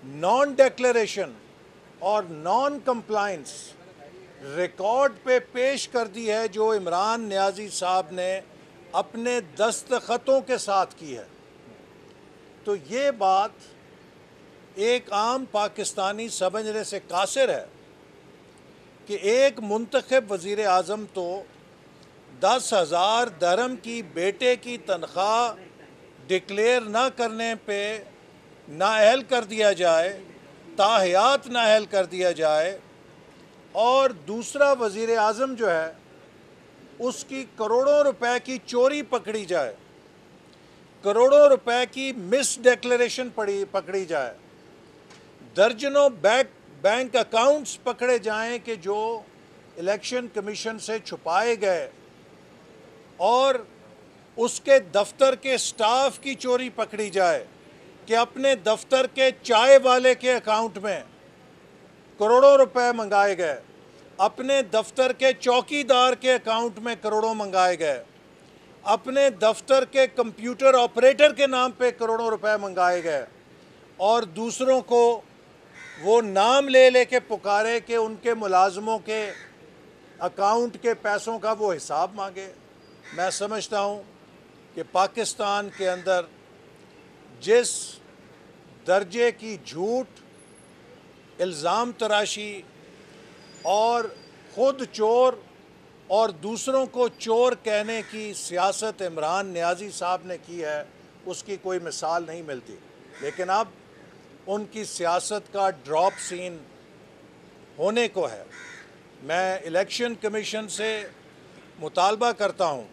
Naan declaration اور non compliance record پہ پیش کر دی ہے جو عمران نیازی صاحب نے اپنے دستخطوں کے ساتھ کی ہے، تو یہ بات ایک عام پاکستانی سمجھنے سے قاصر ہے کہ ایک منتخب وزیر اعظم تو 10,000 درہم کی بیٹے کی تنخواہ ڈکلیئر نہ کرنے پہ نااہل کر دیا جائے، تاحیات نااہل کر دیا جائے، اور دوسرا وزیر اعظم جو ہے اس کی کروڑوں روپے کی چوری پکڑی جائے، کروڑوں روپے کی مس ڈیکلریشن پکڑی جائے، درجنوں بینک اکاؤنٹس پکڑے جائیں کہ جو الیکشن کمیشن سے چھپائے گئے، اور اس کے دفتر کے سٹاف کی چوری پکڑی جائے کہ اپنے دفتر کے چائے والے کے اکاؤنٹ میں کروڑوں روپے منگائے گئے، اپنے دفتر کے چوکی دار کے اکاؤنٹ میں کروڑوں منگائے گئے، اپنے دفتر کے کمپیوٹر آپریٹر کے نام پہ کروڑوں روپے منگائے گئے، اور دوسروں کو وہ نام لے لے کے پکارے کہ ان کے ملازموں کے اکاؤنٹ کے پیسوں کا وہ حساب مانگے۔ میں سمجھتا ہوں کہ پاکستان کے اندر جس درجے کی جھوٹ، الزام تراشی اور خود چور اور دوسروں کو چور کہنے کی سیاست عمران نیازی صاحب نے کی ہے، اس کی کوئی مثال نہیں ملتی، لیکن اب ان کی سیاست کا ڈراپ سین ہونے کو ہے۔ میں الیکشن کمیشن سے مطالبہ کرتا ہوں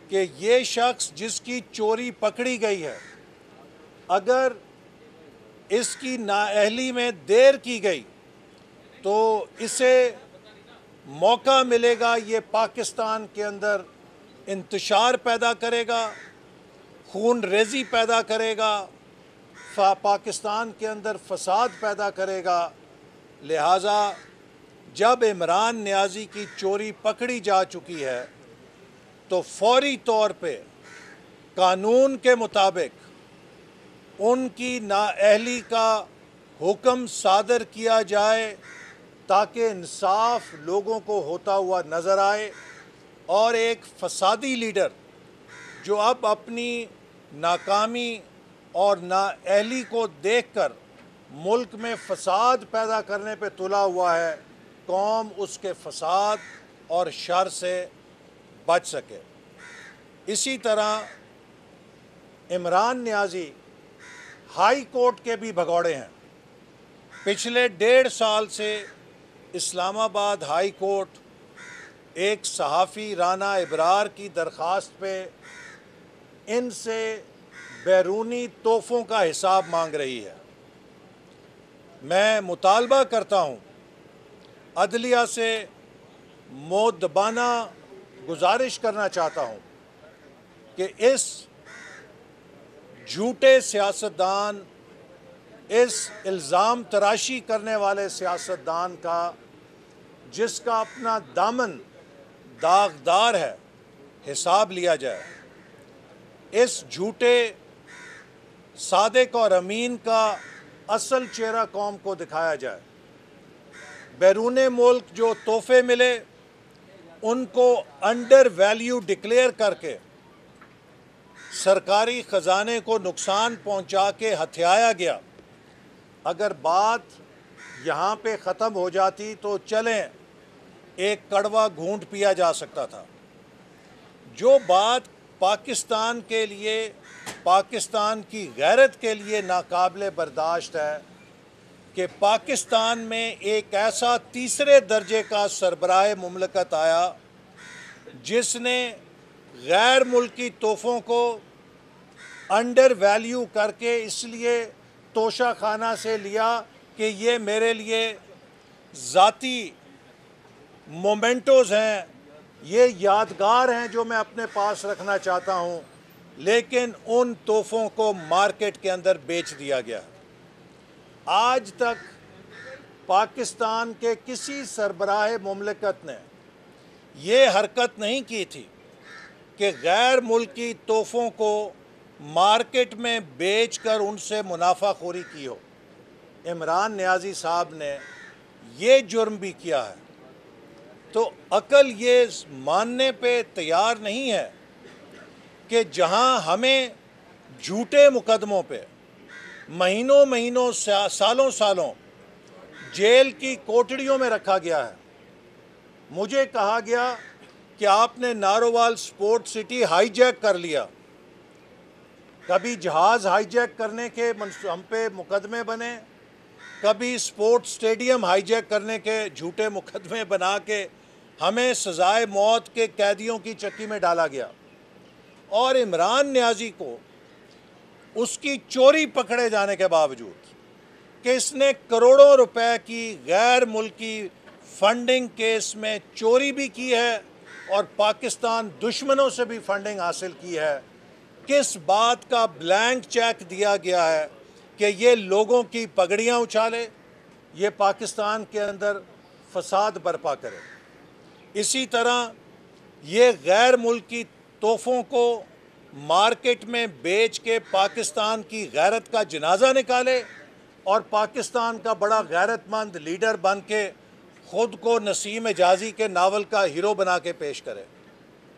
کہ یہ شخص جس کی چوری پکڑی گئی ہے، اگر اس کی نااہلی میں دیر کی گئی تو اسے موقع ملے گا، یہ پاکستان کے اندر انتشار پیدا کرے گا، خون ریزی پیدا کرے گا، پاکستان کے اندر فساد پیدا کرے گا۔ لہٰذا جب عمران نیازی کی چوری پکڑی جا چکی ہے تو فوری طور پہ قانون کے مطابق ان کی نااہلی کا حکم صادر کیا جائے تاکہ انصاف لوگوں کو ہوتا ہوا نظر آئے، اور ایک فسادی لیڈر جو اب اپنی ناکامی اور نااہلی کو دیکھ کر ملک میں فساد پیدا کرنے پہ تلا ہوا ہے، قوم اس کے فساد اور شر سے بچ سکے۔ اسی طرح عمران نیازی ہائی کورٹ کے بھی بھگوڑے ہیں۔ پچھلے 1.5 سال سے اسلام آباد ہائی کورٹ ایک صحافی رانا ابرار کی درخواست پہ ان سے بیرونی تحفوں کا حساب مانگ رہی ہے۔ میں مطالبہ کرتا ہوں، عدلیہ سے مؤدبانہ گزارش کرنا چاہتا ہوں کہ اس جھوٹے سیاستدان، اس الزام تراشی کرنے والے سیاستدان کا، جس کا اپنا دامن داغدار ہے، حساب لیا جائے۔ اس جھوٹے صادق اور امین کا اصل چہرہ قوم کو دکھایا جائے۔ بیرون ملک جو تحفے ملے ان کو انڈر ویلیو ڈکلیئر کر کے سرکاری خزانے کو نقصان پہنچا کے ہتھیایا گیا۔ اگر بات یہاں پہ ختم ہو جاتی تو چلیں ایک کڑوا گھونٹ پیا جا سکتا تھا۔ جو بات پاکستان کے لیے، پاکستان کی غیرت کے لیے ناقابل برداشت ہے کہ پاکستان میں ایک ایسا تیسرے درجے کا سربراہ مملکت آیا جس نے غیر ملکی تحفوں کو انڈر ویلیو کر کے اس لیے توشہ خانہ سے لیا کہ یہ میرے لیے ذاتی مومنٹوز ہیں، یہ یادگار ہیں جو میں اپنے پاس رکھنا چاہتا ہوں، لیکن ان تحفوں کو مارکیٹ کے اندر بیچ دیا گیا۔ آج تک پاکستان کے کسی سربراہ مملکت نے یہ حرکت نہیں کی تھی کہ غیر ملکی تحفوں کو مارکیٹ میں بیچ کر ان سے منافع خوری کی ہو۔ عمران نیازی صاحب نے یہ جرم بھی کیا ہے تو عقل یہ ماننے پہ تیار نہیں ہے کہ جہاں ہمیں جھوٹے مقدموں پہ مہینوں سالوں جیل کی کوٹڑیوں میں رکھا گیا ہے. مجھے کہا گیا کہ آپ نے Narowal support city high Jack کر لیا. کبھی جہاز ہائی جیک کرنے کے ہم پہ مقدمے بنے، کبھی سپورٹ سٹیڈیم ہائی جیک کرنے کے جھوٹے مقدمے بنا کے ہمیں سزائے موت کے قیدیوں کی چکی میں ڈالا گیا. اور عمران نیازی کو اس کی چوری پکڑے جانے کے باوجود کہ اس نے کروڑوں روپے کی غیر ملکی فنڈنگ کیس میں چوری بھی کی ہے اور پاکستان دشمنوں سے بھی فنڈنگ حاصل کی ہے، کس بات کا بلینک چیک دیا گیا ہے کہ یہ لوگوں کی پگڑیاں اچھالے، یہ پاکستان کے اندر فساد برپا کرے. اسی طرح یہ غیر ملکی تحفوں کو مارکیٹ میں بیچ کے پاکستان کی غیرت کا جنازہ نکالے اور پاکستان کا بڑا غیرت مند لیڈر بن کے خود کو نسیم حجازی کے ناول کا ہیرو بنا کے پیش کرے.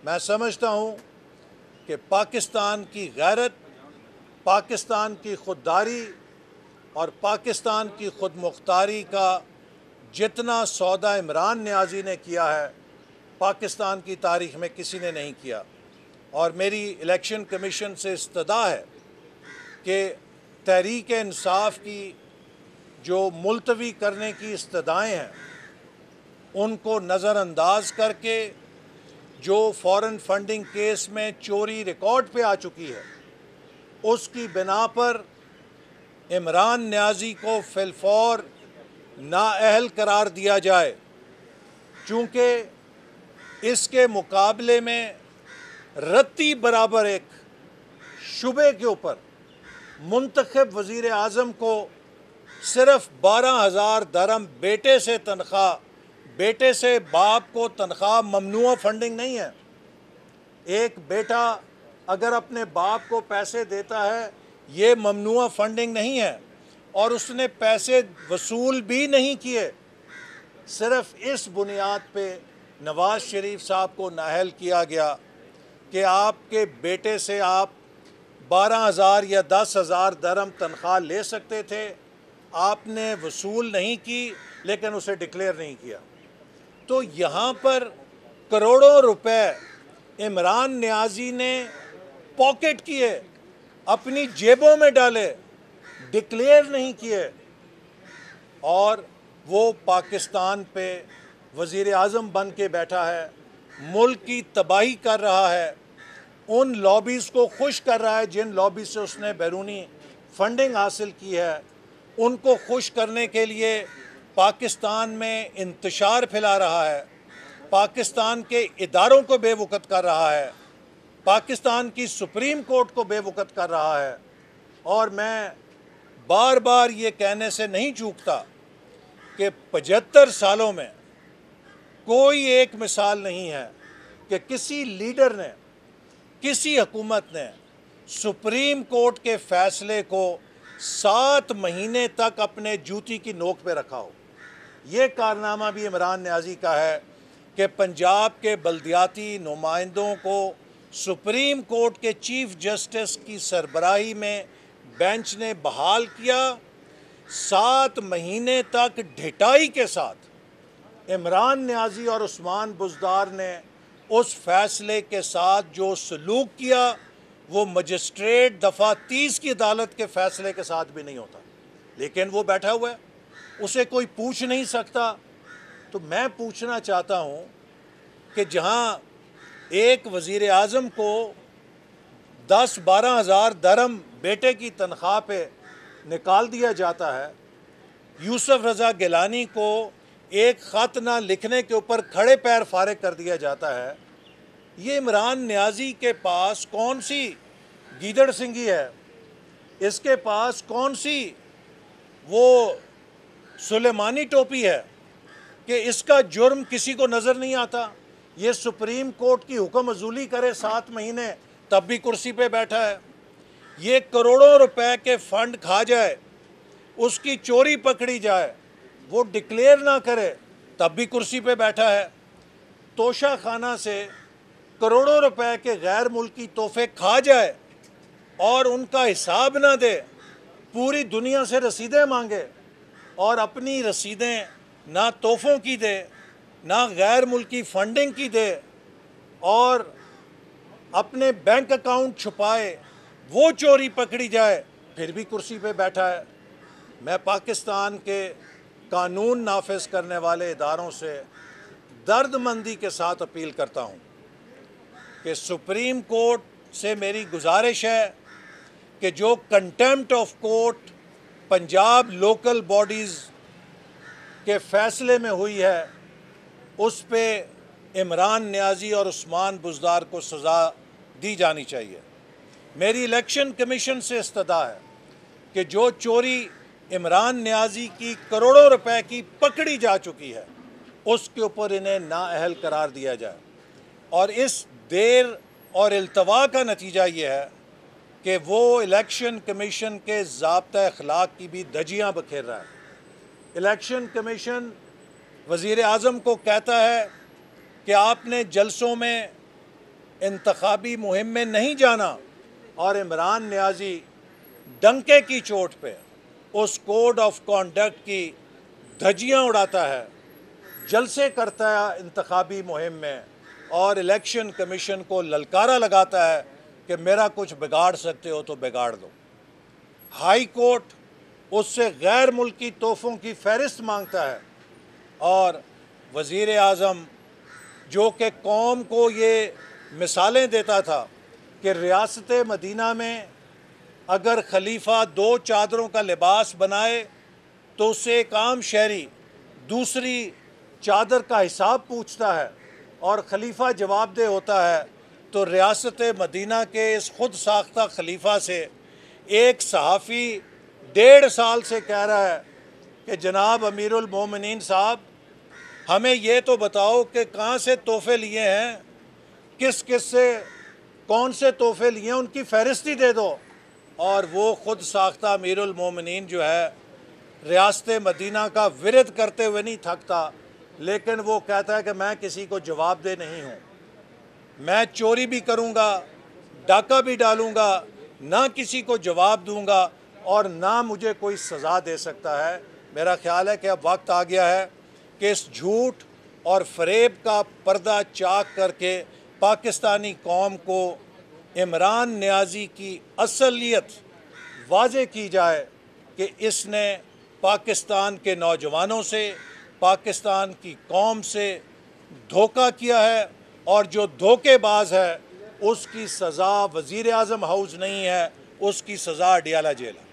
میں سمجھتا ہوں کہ پاکستان کی غیرت، پاکستان کی خودداری اور پاکستان کی خود مختاری کا جتنا سودا عمران نیازی نے کیا ہے پاکستان کی تاریخ میں کسی نے نہیں کیا. اور میری الیکشن کمیشن سے استدعا ہے کہ تحریک انصاف کی جو ملتوی کرنے کی استدعائیں ہیں ان کو نظر انداز کر کے جو فورن فنڈنگ کیس میں چوری ریکارڈ پہ آ چکی ہے اس کی بنا پر عمران نیازی کو فی الفور نااہل قرار دیا جائے، چونکہ اس کے مقابلے میں رتی برابر ایک شبے کے اوپر منتخب وزیر اعظم کو صرف 12,000 درہم بیٹے سے تنخواہ، بیٹے سے باپ کو تنخواہ ممنوع فنڈنگ نہیں ہے. ایک بیٹا اگر اپنے باپ کو پیسے دیتا ہے یہ ممنوع فنڈنگ نہیں ہے اور اس نے پیسے وصول بھی نہیں کیے. صرف اس بنیاد پہ نواز شریف صاحب کو نااہل کیا گیا کہ آپ کے بیٹے سے آپ 12,000 یا 10,000 درہم تنخواہ لے سکتے تھے، آپ نے وصول نہیں کی لیکن اسے ڈکلیئر نہیں کیا. تو یہاں پر کروڑوں روپے عمران نیازی نے پاکٹ کیے، اپنی جیبوں میں ڈالے، ڈکلیئر نہیں کیے، اور وہ پاکستان پہ وزیر اعظم بن کے بیٹھا ہے، ملک کی تباہی کر رہا ہے، ان لابیز کو خوش کر رہا ہے جن لابیز سے اس نے بیرونی فنڈنگ حاصل کی ہے. ان کو خوش کرنے کے لیے پاکستان میں انتشار پھیلا رہا ہے، پاکستان کے اداروں کو بے وقت کر رہا ہے، پاکستان کی سپریم کورٹ کو بے وقت کر رہا ہے. اور میں بار بار یہ کہنے سے نہیں چوکتا کہ 75 سالوں میں کوئی ایک مثال نہیں ہے کہ کسی لیڈر نے، کسی حکومت نے سپریم کورٹ کے فیصلے کو 7 مہینے تک اپنے جوتی کی نوک پہ رکھا ہو. یہ کارنامہ بھی عمران نیازی کا ہے کہ پنجاب کے بلدیاتی نمائندوں کو سپریم کورٹ کے چیف جسٹس کی سربراہی میں بینچ نے بحال کیا. 7 مہینے تک ڈھٹائی کے ساتھ عمران نیازی اور عثمان بزدار نے اس فیصلے کے ساتھ جو سلوک کیا وہ مجسٹریٹ دفعہ 30 کی عدالت کے فیصلے کے ساتھ بھی نہیں ہوتا. لیکن وہ بیٹھا ہوا ہے، اسے کوئی پوچھ نہیں سکتا. تو میں پوچھنا چاہتا ہوں کہ جہاں ایک وزیر اعظم کو 10-12 ہزار درہم بیٹے کی تنخواہ پہ نکال دیا جاتا ہے، یوسف رضا گیلانی کو ایک خط نہ لکھنے کے اوپر کھڑے پیر فارغ کر دیا جاتا ہے، یہ عمران نیازی کے پاس کون سی گیدڑ سنگھی ہے، اس کے پاس کون سی وہ سلیمانی ٹوپی ہے کہ اس کا جرم کسی کو نظر نہیں آتا. یہ سپریم کورٹ کی حکم عزولی کرے 7 مہینے تب بھی کرسی پہ بیٹھا ہے. یہ کروڑوں روپے کے فنڈ کھا جائے، اس کی چوری پکڑی جائے، وہ ڈکلیئر نہ کرے، تب بھی کرسی پہ بیٹھا ہے۔ توشہ خانہ سے کروڑوں روپے کے غیر ملکی تحفے کھا جائے اور ان کا حساب نہ دے، پوری دنیا سے رسیدیں مانگے اور اپنی رسیدیں نہ تحفوں کی دے نہ غیر ملکی فنڈنگ کی دے اور اپنے بینک اکاؤنٹ چھپائے، وہ چوری پکڑی جائے، پھر بھی کرسی پہ بیٹھا ہے۔ میں پاکستان کے قانون نافذ کرنے والے اداروں سے درد مندی کے ساتھ اپیل کرتا ہوں کہ سپریم کورٹ سے میری گزارش ہے کہ جو contempt of court Punjab local bodies کے فیصلے میں ہوئی ہے، اس پہ عمران نیازی اور عثمان بزدار کو سزا دی جانی چاہیے۔ میری الیکشن کمیشن سے استدعا ہے کہ جو چوری عمران نیازی کی کروڑوں روپے کی پکڑی جا چکی ہے، اس کے اوپر انہیں نااہل قرار دیا جائے۔ اور اس دیر اور التوا کا نتیجہ یہ ہے کہ وہ الیکشن کمیشن کے ضابطۂ اخلاق کی بھی دھجیاں بکھیر رہا ہے۔ الیکشن کمیشن وزیر اعظم کو کہتا ہے کہ آپ نے جلسوں میں انتخابی مہم میں نہیں جانا، اور عمران نیازی ڈنکے کی چوٹ پہ اس کوڈ آف کانڈکٹ کی دھجیاں اڑاتا ہے، جلسے کرتا ہے انتخابی مہم میں، اور الیکشن کمیشن کو للکارا لگاتا ہے کہ میرا کچھ بگاڑ سکتے ہو تو بگاڑ دو۔ ہائی کورٹ اس سے غیر ملکی تحفوں کی فہرست مانگتا ہے، اور وزیر اعظم جو کہ قوم کو یہ مثالیں دیتا تھا کہ ریاست مدینہ میں اگر خلیفہ 2 چادروں کا لباس بنائے تو اس سے ایک عام شہری دوسری چادر کا حساب پوچھتا ہے اور خلیفہ جواب دہ ہوتا ہے، تو ریاست مدینہ کے اس خود ساختہ خلیفہ سے ایک صحافی 1.5 سال سے کہہ رہا ہے کہ جناب امیر المومنین صاحب، ہمیں یہ تو بتاؤ کہ کہاں سے تحفے لیے ہیں، کس کس سے کون سے تحفے لیے ہیں، ان کی فہرست ہی دے دو۔ اور وہ خود ساختہ امیر المومنین جو ہے ریاست مدینہ کا ورد کرتے ہوئے نہیں تھکتا، لیکن وہ کہتا ہے کہ میں کسی کو جواب دہ نہیں ہوں، میں چوری بھی کروں گا، ڈاکہ بھی ڈالوں گا، نہ کسی کو جواب دوں گا اور نہ مجھے کوئی سزا دے سکتا ہے۔ میرا خیال ہے کہ اب وقت آ گیا ہے کہ اس جھوٹ اور فریب کا پردہ چاک کر کے پاکستانی قوم کو عمران نیازی کی اصلیت واضح کی جائے کہ اس نے پاکستان کے نوجوانوں سے، پاکستان کی قوم سے دھوکہ کیا ہے، اور جو دھوکے باز ہے اس کی سزا وزیر اعظم ہاؤس نہیں ہے، اس کی سزا اڈیالہ جیل ہے۔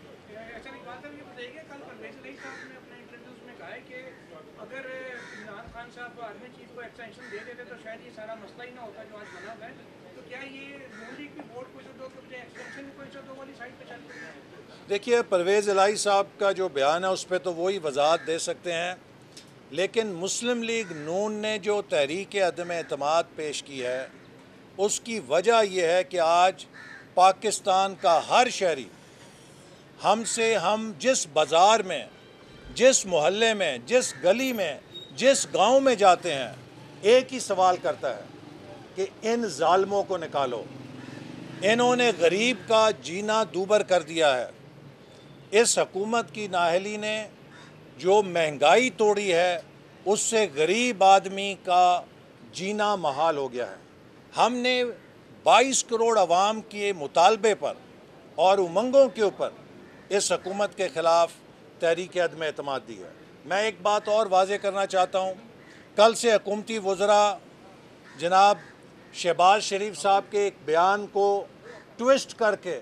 دیکھیے، پرویز الہی صاحب کا جو بیان ہے اس پہ تو وہی وضاحت دے سکتے ہیں، لیکن مسلم لیگ نون نے جو تحریک عدم اعتماد پیش کی ہے اس کی وجہ یہ ہے کہ آج پاکستان کا ہر شہری ہم جس بازار میں، جس محلے میں، جس گلی میں، جس گاؤں میں جاتے ہیں، ایک ہی سوال کرتا ہے کہ ان ظالموں کو نکالو، انہوں نے غریب کا جینا دوبر کر دیا ہے۔ اس حکومت کی نااہلی نے جو مہنگائی توڑی ہے اس سے غریب آدمی کا جینا محال ہو گیا ہے۔ ہم نے 22 کروڑ عوام کے مطالبے پر اور امنگوں کے اوپر اس حکومت کے خلاف تحریک عدم اعتماد دی ہے۔ میں ایک بات اور واضح کرنا چاہتا ہوں، کل سے حکومتی وزراء جناب شہباز شریف صاحب کے ایک بیان کو ٹوسٹ کر کے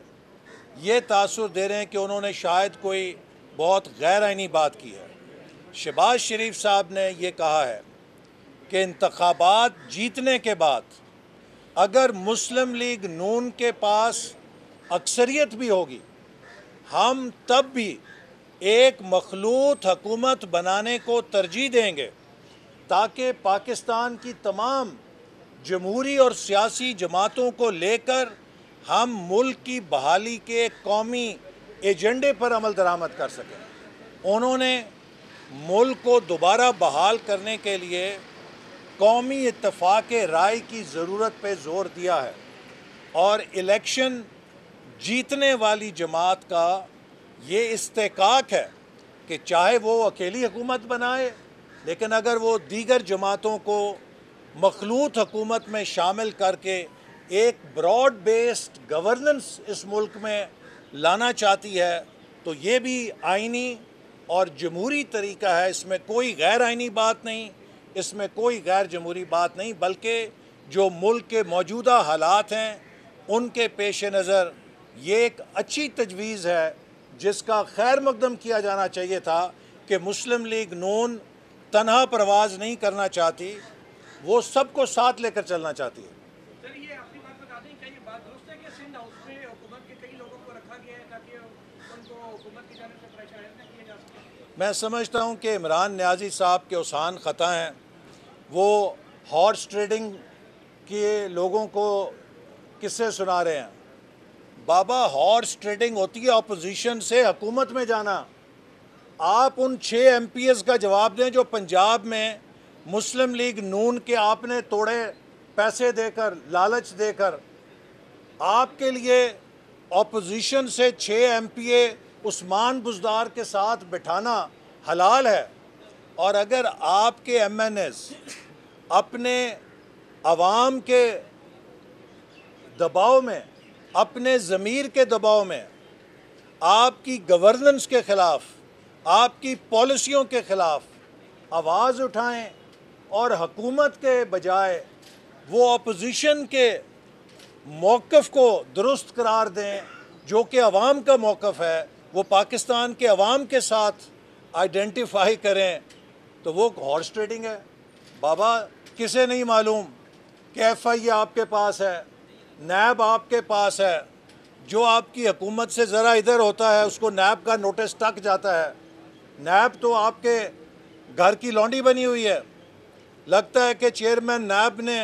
یہ تاثر دے رہے ہیں کہ انہوں نے شاید کوئی بہت غیر آئینی بات کی ہے۔ شہباز شریف صاحب نے یہ کہا ہے کہ انتخابات جیتنے کے بعد اگر مسلم لیگ نون کے پاس اکثریت بھی ہوگی، ہم تب بھی ایک مخلوط حکومت بنانے کو ترجیح دیں گے تاکہ پاکستان کی تمام جمہوری اور سیاسی جماعتوں کو لے کر ہم ملک کی بحالی کے قومی ایجنڈے پر عمل درآمد کر سکیں۔ انہوں نے ملک کو دوبارہ بحال کرنے کے لیے قومی اتفاق رائے کی ضرورت پہ زور دیا ہے، اور الیکشن جیتنے والی جماعت کا یہ استحقاق ہے کہ چاہے وہ اکیلی حکومت بنائے، لیکن اگر وہ دیگر جماعتوں کو مخلوط حکومت میں شامل کر کے ایک براڈ بیسڈ گورننس اس ملک میں لانا چاہتی ہے تو یہ بھی آئینی اور جمہوری طریقہ ہے۔ اس میں کوئی غیر آئینی بات نہیں، اس میں کوئی غیر جمہوری بات نہیں، بلکہ جو ملک کے موجودہ حالات ہیں ان کے پیش نظر یہ ایک اچھی تجویز ہے جس کا خیر مقدم کیا جانا چاہیے تھا کہ مسلم لیگ نون تنہا پرواز نہیں کرنا چاہتی، وہ سب کو ساتھ لے کر چلنا چاہتی ہے۔ سر، یہ اپنی بات بتا دیں، کیا یہ بات درست ہے کہ سندھ ہاؤس میں حکومت کے کئی لوگوں کو رکھا گیا ہے تاکہ ان کو حکومت کی جانب سے پریشرائز نہ کیا جا سکے؟ میں سمجھتا ہوں کہ عمران نیازی صاحب کے اوسان خطا ہیں، وہ ہارس ٹریڈنگ کے لوگوں کو قصے سنا رہے ہیں۔ بابا، ہارس ٹریڈنگ ہوتی ہے اپوزیشن سے حکومت میں جانا۔ آپ ان 6 ایم پی ایز کا جواب دیں جو پنجاب میں مسلم لیگ نون کے آپ نے توڑے، پیسے دے کر، لالچ دے کر۔ آپ کے لیے اپوزیشن سے 6 ایم پی اے عثمان بزدار کے ساتھ بٹھانا حلال ہے، اور اگر آپ کے ایم این ایز اپنے عوام کے دباؤ میں، اپنے ضمیر کے دباؤ میں آپ کی گورننس کے خلاف، آپ کی پالیسیوں کے خلاف آواز اٹھائیں اور حکومت کے بجائے وہ اپوزیشن کے موقف کو درست قرار دیں جو کہ عوام کا موقف ہے، وہ پاکستان کے عوام کے ساتھ آئیڈینٹیفائی کریں، تو وہ ہارس ٹریڈنگ ہے۔ بابا، کسے نہیں معلوم کہ ایف آئی اے آپ کے پاس ہے، نیب آپ کے پاس ہے، جو آپ کی حکومت سے ذرا ادھر ہوتا ہے اس کو نیب کا نوٹس ٹک جاتا ہے۔ نیب تو آپ کے گھر کی لونڈی بنی ہوئی ہے۔ لگتا ہے کہ چیئرمین نیب نے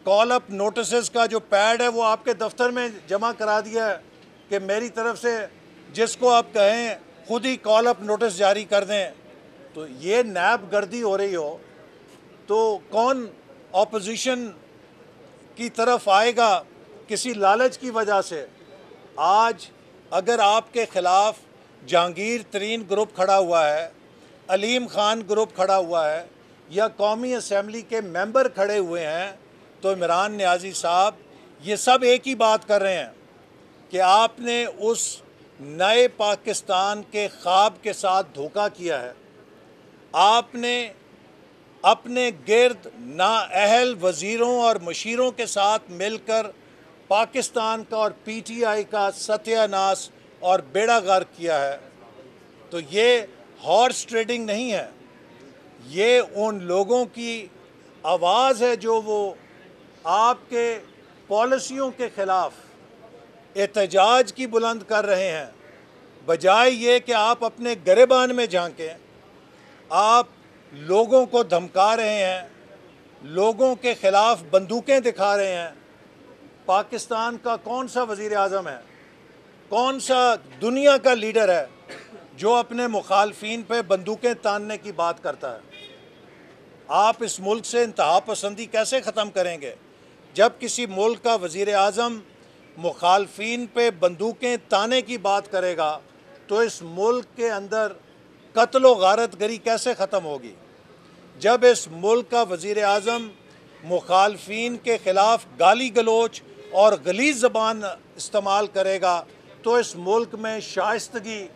کال اپ نوٹسز کا جو پیڈ ہے وہ آپ کے دفتر میں جمع کرا دیا ہے کہ میری طرف سے جس کو آپ کہیں خود ہی کال اپ نوٹس جاری کر دیں۔ تو یہ نیب گردی ہو رہی ہو تو کون اپوزیشن کی طرف آئے گا کسی لالچ کی وجہ سے؟ آج اگر آپ کے خلاف جہانگیر ترین گروپ کھڑا ہوا ہے، علیم خان گروپ کھڑا ہوا ہے، یا قومی اسمبلی کے ممبر کھڑے ہوئے ہیں، تو عمران نیازی صاحب یہ سب ایک ہی بات کر رہے ہیں کہ آپ نے اس نئے پاکستان کے خواب کے ساتھ دھوکہ کیا ہے۔ آپ نے اپنے گرد نااہل وزیروں اور مشیروں کے ساتھ مل کر پاکستان کا اور پی ٹی آئی کا ستیہ ناش اور بیڑا غرق کیا ہے۔ تو یہ ہارس ٹریڈنگ نہیں ہے، یہ ان لوگوں کی آواز ہے جو وہ آپ کے پالیسیوں کے خلاف احتجاج کی بلند کر رہے ہیں۔ بجائے یہ کہ آپ اپنے گریبان میں جھانکیں، آپ لوگوں کو دھمکا رہے ہیں، لوگوں کے خلاف بندوقیں دکھا رہے ہیں۔ پاکستان کا کون سا وزیر اعظم ہے، کون سا دنیا کا لیڈر ہے جو اپنے مخالفین پہ بندوقیں تاننے کی بات کرتا ہے؟ آپ اس ملک سے انتہا پسندی کیسے ختم کریں گے؟ جب کسی ملک کا وزیر اعظم مخالفین پہ بندوقیں تانے کی بات کرے گا تو اس ملک کے اندر قتل و غارت گری کیسے ختم ہوگی؟ جب اس ملک کا وزیر اعظم مخالفین کے خلاف گالی گلوچ اور غلیظ زبان استعمال کرے گا تو اس ملک میں شائستگی،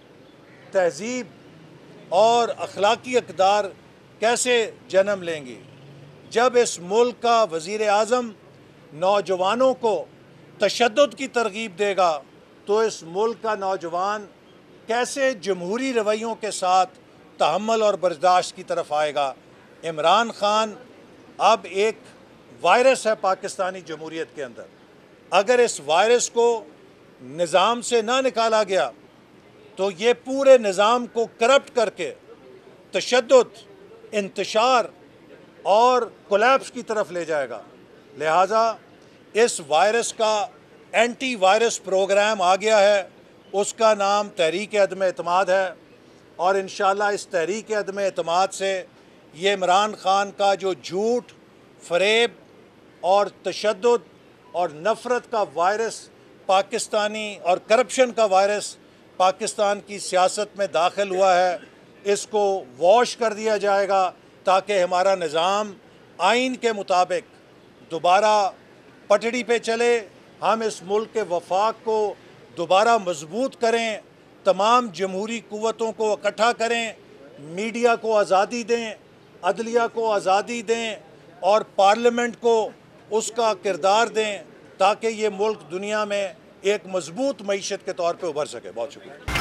تہذیب اور اخلاقی اقدار کیسے جنم لیں گی؟ جب اس ملک کا وزیر اعظم نوجوانوں کو تشدد کی ترغیب دے گا تو اس ملک کا نوجوان کیسے جمہوری رویوں کے ساتھ تحمل اور برداشت کی طرف آئے گا؟ عمران خان اب ایک وائرس ہے پاکستانی جمہوریت کے اندر۔ اگر اس وائرس کو نظام سے نہ نکالا گیا تو یہ پورے نظام کو کرپٹ کر کے تشدد، انتشار اور کولیپس کی طرف لے جائے گا۔ لہٰذا اس وائرس کا اینٹی وائرس پروگرام آ گیا ہے، اس کا نام تحریک عدم اعتماد ہے، اور انشاءاللہ اس تحریک عدم اعتماد سے یہ عمران خان کا جو جھوٹ، فریب اور تشدد اور نفرت کا وائرس پاکستانی اور کرپشن کا وائرس پاکستان کی سیاست میں داخل ہوا ہے، اس کو واش کر دیا جائے گا تاکہ ہمارا نظام آئین کے مطابق دوبارہ پٹڑی پہ چلے، ہم اس ملک کے وفاق کو دوبارہ مضبوط کریں، تمام جمہوری قوتوں کو اکٹھا کریں، میڈیا کو آزادی دیں، عدلیہ کو آزادی دیں اور پارلیمنٹ کو اس کا کردار دیں تاکہ یہ ملک دنیا میں ایک مضبوط معیشت کے طور پہ ابھر سکے۔ بہت شکریہ۔